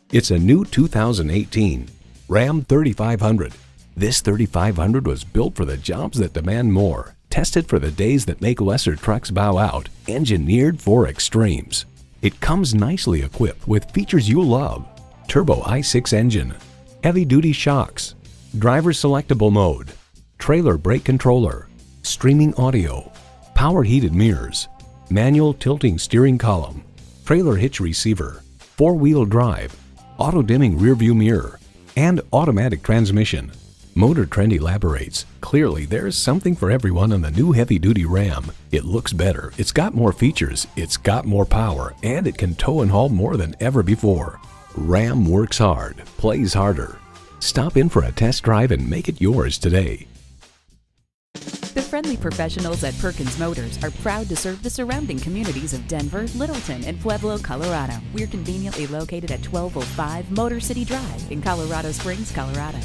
It's a new 2018 Ram 3500. This 3500 was built for the jobs that demand more, tested for the days that make lesser trucks bow out, engineered for extremes. It comes nicely equipped with features you love: turbo i6 engine, heavy-duty shocks, driver selectable mode, trailer brake controller, streaming audio, power heated mirrors, manual tilting steering column, trailer hitch receiver, four-wheel drive, auto-dimming rearview mirror, and automatic transmission. Motor Trend elaborates, clearly there's something for everyone on the new heavy-duty Ram. It looks better, it's got more features, it's got more power, and it can tow and haul more than ever before. Ram works hard, plays harder. Stop in for a test drive and make it yours today. The friendly professionals at Perkins Motors are proud to serve the surrounding communities of Denver, Littleton, and Pueblo, Colorado. We're conveniently located at 1205 Motor City Drive in Colorado Springs, Colorado.